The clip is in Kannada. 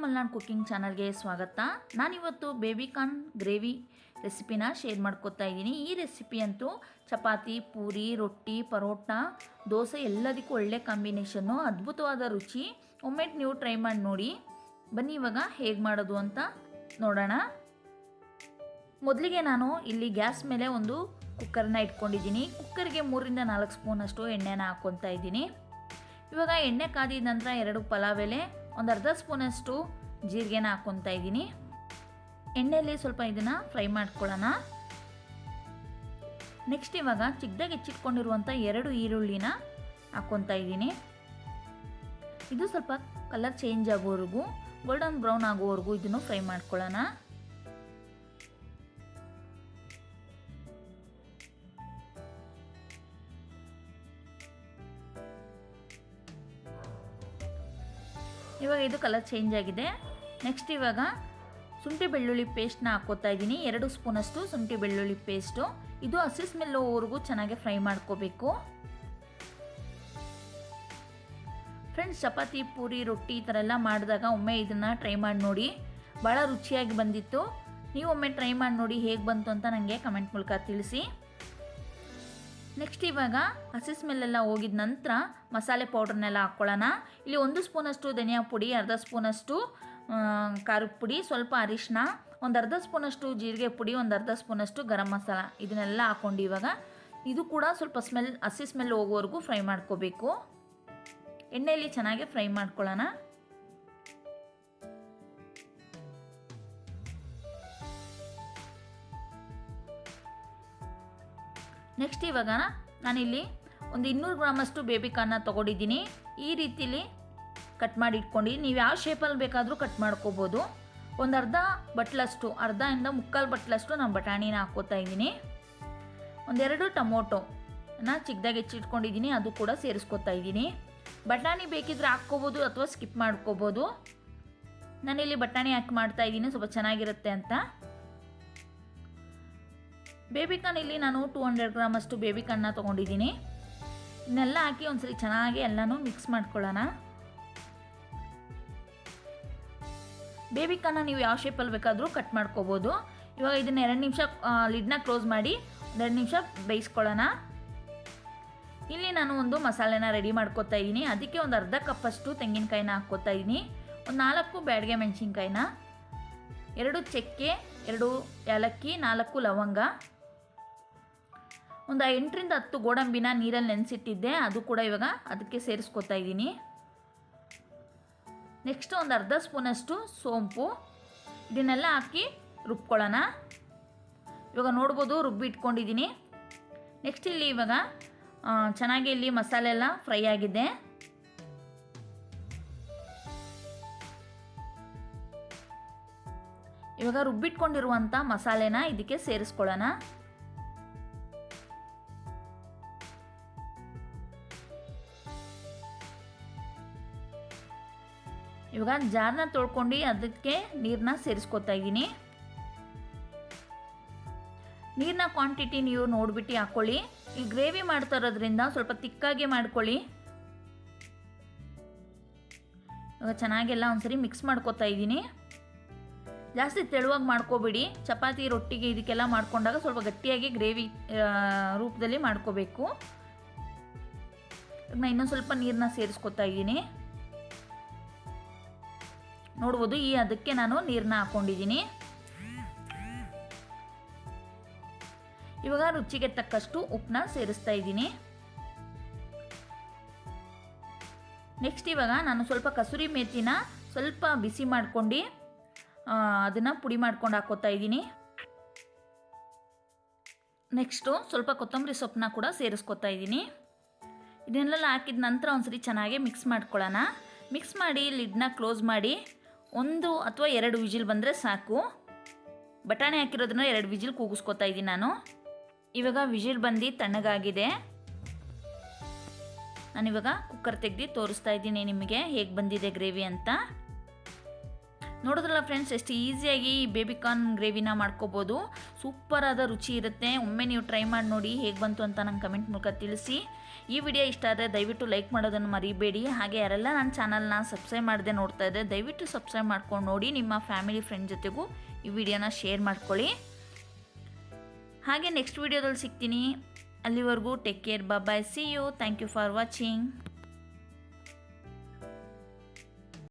ಮಲ್ನಾಡ್ ಕುಕಿಂಗ್ ಚಾನಲ್ಗೆ ಸ್ವಾಗತ. ನಾನಿವತ್ತು ಬೇಬಿಕಾರ್ನ್ ಗ್ರೇವಿ ರೆಸಿಪಿನ ಶೇರ್ ಮಾಡ್ಕೊತಾ ಇದ್ದೀನಿ. ಈ ರೆಸಿಪಿ ಅಂತೂ ಚಪಾತಿ, ಪೂರಿ, ರೊಟ್ಟಿ, ಪರೋಟ, ದೋಸೆ ಎಲ್ಲದಕ್ಕೂ ಒಳ್ಳೆ ಕಾಂಬಿನೇಷನ್ನು, ಅದ್ಭುತವಾದ ರುಚಿ. ಒಮ್ಮೆ ನೀವು ಟ್ರೈ ಮಾಡಿ ನೋಡಿ. ಬನ್ನಿ ಇವಾಗ ಹೇಗೆ ಮಾಡೋದು ಅಂತ ನೋಡೋಣ. ಮೊದಲಿಗೆ ನಾನು ಇಲ್ಲಿ ಗ್ಯಾಸ್ ಮೇಲೆ ಒಂದು ಕುಕ್ಕರ್ನ ಇಟ್ಕೊಂಡಿದ್ದೀನಿ. ಕುಕ್ಕರ್ಗೆ 3ರಿಂದ 4 ಸ್ಪೂನಷ್ಟು ಎಣ್ಣೆನ ಹಾಕ್ಕೊತಾ ಇದ್ದೀನಿ. ಇವಾಗ ಎಣ್ಣೆ ಕಾದಿದ ನಂತರ 2 ಪಲಾವ್ ಎಲೆ, ಒಂದು ಅರ್ಧ ಸ್ಪೂನಷ್ಟು ಜೀರಿಗೆನ ಹಾಕ್ಕೊತಾ ಇದ್ದೀನಿ. ಎಣ್ಣೆಯಲ್ಲಿ ಸ್ವಲ್ಪ ಇದನ್ನು ಫ್ರೈ ಮಾಡ್ಕೊಳ್ಳೋಣ. ನೆಕ್ಸ್ಟ್ ಇವಾಗ ಚಿಕ್ಕದಾಗಿ ಹೆಚ್ಚಿಟ್ಕೊಂಡಿರುವಂಥ 2 ಈರುಳ್ಳಿನ ಹಾಕ್ಕೊತಾ ಇದ್ದೀನಿ. ಇದು ಸ್ವಲ್ಪ ಕಲರ್ ಚೇಂಜ್ ಆಗೋವರೆಗೂ, ಗೋಲ್ಡನ್ ಬ್ರೌನ್ ಆಗೋವರೆಗೂ ಇದನ್ನು ಫ್ರೈ ಮಾಡ್ಕೊಳ್ಳೋಣ. ಇವಾಗ ಇದು ಕಲರ್ ಚೇಂಜ್ ಆಗಿದೆ. ನೆಕ್ಸ್ಟ್ ಇವಾಗ ಶುಂಠಿ ಬೆಳ್ಳುಳ್ಳಿ ಪೇಸ್ಟ್ನ ಹಾಕ್ಕೋತಾ ಇದ್ದೀನಿ. 2 ಸ್ಪೂನಷ್ಟು ಶುಂಠಿ ಬೆಳ್ಳುಳ್ಳಿ ಪೇಸ್ಟು. ಇದು ಹಸಿ ಸ್ಮೆಲ್ ಹೋಗೋವರೆಗೂ ಚೆನ್ನಾಗಿ ಫ್ರೈ ಮಾಡ್ಕೋಬೇಕು. ಫ್ರೆಂಡ್ಸ್, ಚಪಾತಿ, ಪೂರಿ, ರೊಟ್ಟಿ ಈ ಥರ ಎಲ್ಲ ಮಾಡಿದಾಗ ಒಮ್ಮೆ ಇದನ್ನು ಟ್ರೈ ಮಾಡಿ ನೋಡಿ. ಭಾಳ ರುಚಿಯಾಗಿ ಬಂದಿತ್ತು. ನೀವು ಒಮ್ಮೆ ಟ್ರೈ ಮಾಡಿ ನೋಡಿ ಹೇಗೆ ಬಂತು ಅಂತ ನನಗೆ ಕಮೆಂಟ್ ಮೂಲಕ ತಿಳಿಸಿ. ನೆಕ್ಸ್ಟ್ ಇವಾಗ ಹಸಿ ಸ್ಮೆಲ್ಲೆಲ್ಲ ಹೋಗಿದ ನಂತರ ಮಸಾಲೆ ಪೌಡ್ರನ್ನೆಲ್ಲ ಹಾಕ್ಕೊಳ್ಳೋಣ. ಇಲ್ಲಿ 1 ಸ್ಪೂನಷ್ಟು ಧನಿಯಾ ಪುಡಿ, ಅರ್ಧ ಸ್ಪೂನಷ್ಟು ಖಾರದ ಪುಡಿ, ಸ್ವಲ್ಪ ಅರಿಶಿನ, ಒಂದು ಅರ್ಧ ಸ್ಪೂನಷ್ಟು ಜೀರಿಗೆ ಪುಡಿ, ಒಂದು ಅರ್ಧ ಸ್ಪೂನಷ್ಟು ಗರಂ ಮಸಾಲ, ಇದನ್ನೆಲ್ಲ ಹಾಕ್ಕೊಂಡು ಇವಾಗ ಇದು ಕೂಡ ಸ್ವಲ್ಪ ಹಸಿ ಸ್ಮೆಲ್ ಹೋಗೋವರೆಗೂ ಫ್ರೈ ಮಾಡ್ಕೋಬೇಕು. ಎಣ್ಣೆಯಲ್ಲಿ ಚೆನ್ನಾಗಿ ಫ್ರೈ ಮಾಡ್ಕೊಳ್ಳೋಣ. ನೆಕ್ಸ್ಟ್ ಇವಾಗ ನಾನಿಲ್ಲಿ ಒಂದು 200 ಗ್ರಾಮಷ್ಟು ಬೇಬಿಕಾರ್ನ್ನ ತೊಗೊಂಡಿದ್ದೀನಿ. ಈ ರೀತಿಲಿ ಕಟ್ ಮಾಡಿ ಇಟ್ಕೊಂಡು ನೀವು ಯಾವ ಶೇಪಲ್ಲಿ ಬೇಕಾದರೂ ಕಟ್ ಮಾಡ್ಕೋಬೋದು. ಒಂದು ಅರ್ಧ ಇಂದ ಮುಕ್ಕಾಲು ಬಟ್ಲಷ್ಟು ನಾನು ಬಟಾಣಿನ ಹಾಕ್ಕೋತಾ ಇದ್ದೀನಿ. 1-2 ಟೊಮೊಟೊನ ಚಿಕ್ಕದಾಗಿ ಹೆಚ್ಚಿಟ್ಕೊಂಡಿದ್ದೀನಿ, ಅದು ಕೂಡ ಸೇರಿಸ್ಕೊತಾ ಇದ್ದೀನಿ. ಬಟಾಣಿ ಬೇಕಿದ್ರೆ ಹಾಕ್ಕೋಬೋದು ಅಥವಾ ಸ್ಕಿಪ್ ಮಾಡ್ಕೋಬೋದು. ನಾನಿಲ್ಲಿ ಬಟಾಣಿ ಹಾಕಿ ಮಾಡ್ತಾ ಇದ್ದೀನಿ, ಸ್ವಲ್ಪ ಚೆನ್ನಾಗಿರುತ್ತೆ ಅಂತ. ಬೇಬಿಕಾರ್ನ್ ಇಲ್ಲಿ ನಾನು 200 ಗ್ರಾಮಷ್ಟು ಬೇಬಿಕಾರ್ನ್ನ ತೊಗೊಂಡಿದ್ದೀನಿ. ಇದನ್ನೆಲ್ಲ ಹಾಕಿ ಒಂದ್ಸರಿ ಚೆನ್ನಾಗಿ ಎಲ್ಲನೂ ಮಿಕ್ಸ್ ಮಾಡ್ಕೊಳ್ಳೋಣ. ಬೇಬಿಕಾರ್ನ್ನ ನೀವು ಯಾವ ಶೇಪಲ್ಲಿ ಬೇಕಾದರೂ ಕಟ್ ಮಾಡ್ಕೋಬೋದು. ಇವಾಗ ಇದನ್ನು 2 ನಿಮಿಷ ಲಿಡ್ನ ಕ್ಲೋಸ್ ಮಾಡಿ 2 ನಿಮಿಷ ಬೇಯಿಸ್ಕೊಳ್ಳೋಣ. ಇಲ್ಲಿ ನಾನು ಒಂದು ಮಸಾಲೆನ ರೆಡಿ ಮಾಡ್ಕೊತಾ ಇದ್ದೀನಿ. ಅದಕ್ಕೆ ಒಂದು ಅರ್ಧ ಕಪ್ಪಷ್ಟು ತೆಂಗಿನಕಾಯಿನ ಹಾಕ್ಕೋತಾ ಇದ್ದೀನಿ, ಒಂದು 4 ಬ್ಯಾಡಗೆ ಮೆಣಸಿನ್ಕಾಯಿನ, 2 ಚಕ್ಕೆ, 2 ಏಲಕ್ಕಿ, 4 ಲವಂಗ, ಒಂದು 8ರಿಂದ 10 ಗೋಡಂಬಿನ ನೀರಲ್ಲಿ ನೆನೆಸಿಟ್ಟಿದ್ದೆ, ಅದು ಕೂಡ ಇವಾಗ ಅದಕ್ಕೆ ಸೇರಿಸ್ಕೊತಾ ಇದ್ದೀನಿ. ನೆಕ್ಸ್ಟ್ ಒಂದು ಅರ್ಧ ಸ್ಪೂನಷ್ಟು ಸೋಂಪು, ಇದನ್ನೆಲ್ಲ ಹಾಕಿ ರುಬ್ಕೊಳ್ಳೋಣ. ಇವಾಗ ನೋಡ್ಬೋದು ರುಬ್ಬಿ ಇಟ್ಕೊಂಡಿದ್ದೀನಿ. ನೆಕ್ಸ್ಟ್ ಇಲ್ಲಿ ಇವಾಗ ಚೆನ್ನಾಗಿ ಇಲ್ಲಿ ಮಸಾಲೆ ಎಲ್ಲ ಫ್ರೈ ಆಗಿದೆ. ಇವಾಗ ರುಬ್ಬಿಟ್ಕೊಂಡಿರುವಂಥ ಮಸಾಲೆನ ಇದಕ್ಕೆ ಸೇರಿಸ್ಕೊಳ್ಳೋಣ. ಇವಾಗ ಜಾರ್ನ ತೊಳ್ಕೊಂಡು ಅದಕ್ಕೆ ನೀರನ್ನ ಸೇರಿಸ್ಕೊತಾ ಇದ್ದೀನಿ. ನೀರಿನ ಕ್ವಾಂಟಿಟಿ ನೀವು ನೋಡ್ಬಿಟ್ಟು ಹಾಕ್ಕೊಳ್ಳಿ. ಈ ಗ್ರೇವಿ ಮಾಡ್ತಾ ಇರೋದ್ರಿಂದ ಸ್ವಲ್ಪ ತಿಕ್ಕಾಗಿ ಮಾಡ್ಕೊಳ್ಳಿ. ಇವಾಗ ಚೆನ್ನಾಗೆಲ್ಲ ಒಂದ್ಸರಿ ಮಿಕ್ಸ್ ಮಾಡ್ಕೊತಾ ಇದ್ದೀನಿ. ಜಾಸ್ತಿ ತೆಳುವಾಗಿ ಮಾಡ್ಕೋಬೇಡಿ. ಚಪಾತಿ, ರೊಟ್ಟಿಗೆ ಇದಕ್ಕೆಲ್ಲ ಮಾಡ್ಕೊಂಡಾಗ ಸ್ವಲ್ಪ ಗಟ್ಟಿಯಾಗಿ ಗ್ರೇವಿ ರೂಪದಲ್ಲಿ ಮಾಡ್ಕೋಬೇಕು. ನಾನು ಇನ್ನೊಂದು ಸ್ವಲ್ಪ ನೀರನ್ನ ಸೇರಿಸ್ಕೊತಾ ಇದ್ದೀನಿ. ನೋಡ್ಬೋದು ಅದಕ್ಕೆ ನಾನು ನೀರನ್ನ ಹಾಕ್ಕೊಂಡಿದ್ದೀನಿ. ಇವಾಗ ರುಚಿಗೆ ತಕ್ಕಷ್ಟು ಉಪ್ಪನ್ನ ಸೇರಿಸ್ತಾ ಇದ್ದೀನಿ. ನೆಕ್ಸ್ಟ್ ಇವಾಗ ನಾನು ಸ್ವಲ್ಪ ಕಸೂರಿ ಮೇಥಿನ ಸ್ವಲ್ಪ ಬಿಸಿ ಮಾಡ್ಕೊಂಡು ಅದನ್ನು ಪುಡಿ ಮಾಡ್ಕೊಂಡು ಹಾಕ್ಕೋತಾ ಇದ್ದೀನಿ. ನೆಕ್ಸ್ಟು ಸ್ವಲ್ಪ ಕೊತ್ತಂಬರಿ ಸೊಪ್ಪನ್ನ ಕೂಡ ಸೇರಿಸ್ಕೊತಾ ಇದ್ದೀನಿ. ಇದನ್ನೆಲ್ಲ ಹಾಕಿದ ನಂತರ ಒಂದ್ಸರಿ ಚೆನ್ನಾಗಿ ಮಿಕ್ಸ್ ಮಾಡ್ಕೊಳ್ಳೋಣ. ಮಿಕ್ಸ್ ಮಾಡಿ ಲಿಡ್ನ ಕ್ಲೋಸ್ ಮಾಡಿ 1 ಅಥವಾ 2 ವಿಜಿಲ್ ಬಂದರೆ ಸಾಕು. ಬಟಾಣಿ ಹಾಕಿರೋದನ್ನ 2 ವಿಜಿಲ್ ಕೂಗಿಸ್ಕೊತಾ ಇದ್ದೀನಿ ನಾನು. ಇವಾಗ ವಿಜಿಲ್ ಬಂದು ತಣ್ಣಗಾಗಿದೆ. ನಾನಿವಾಗ ಕುಕ್ಕರ್ ತೆಗೆದು ತೋರಿಸ್ತಾ ಇದ್ದೀನಿ ನಿಮಗೆ ಹೇಗೆ ಬಂದಿದೆ ಗ್ರೇವಿ ಅಂತ. ನೋಡಿದ್ರಲ್ಲ ಫ್ರೆಂಡ್ಸ್, ಎಷ್ಟು ಈಸಿಯಾಗಿ ಈ ಬೇಬಿಕಾರ್ನ್ ಗ್ರೇವಿನ ಮಾಡ್ಕೋಬೋದು. ಸೂಪರಾದ ರುಚಿ ಇರುತ್ತೆ. ಒಮ್ಮೆ ನೀವು ಟ್ರೈ ಮಾಡಿ ನೋಡಿ ಹೇಗೆ ಬಂತು ಅಂತ ನಂಗೆ ಕಮೆಂಟ್ ಮೂಲಕ ತಿಳಿಸಿ. ಈ ವಿಡಿಯೋ ಇಷ್ಟ ಆದರೆ ದಯವಿಟ್ಟು ಲೈಕ್ ಮಾಡೋದನ್ನು ಮರಿಬೇಡಿ. ಹಾಗೆ ಯಾರೆಲ್ಲ ನನ್ನ ಚಾನಲ್ನ ಸಬ್ಸ್ಕ್ರೈಬ್ ಮಾಡದೆ ನೋಡ್ತಾ ಇದ್ದೆ ದಯವಿಟ್ಟು ಸಬ್ಸ್ಕ್ರೈಬ್ ಮಾಡ್ಕೊಂಡು ನೋಡಿ. ನಿಮ್ಮ ಫ್ಯಾಮಿಲಿ ಫ್ರೆಂಡ್ ಜೊತೆಗೂ ಈ ವಿಡಿಯೋನ ಶೇರ್ ಮಾಡ್ಕೊಳ್ಳಿ. ಹಾಗೆ ನೆಕ್ಸ್ಟ್ ವಿಡಿಯೋದಲ್ಲಿ ಸಿಗ್ತೀನಿ. ಅಲ್ಲಿವರೆಗೂ take care, bye, see you. Thank you for watching.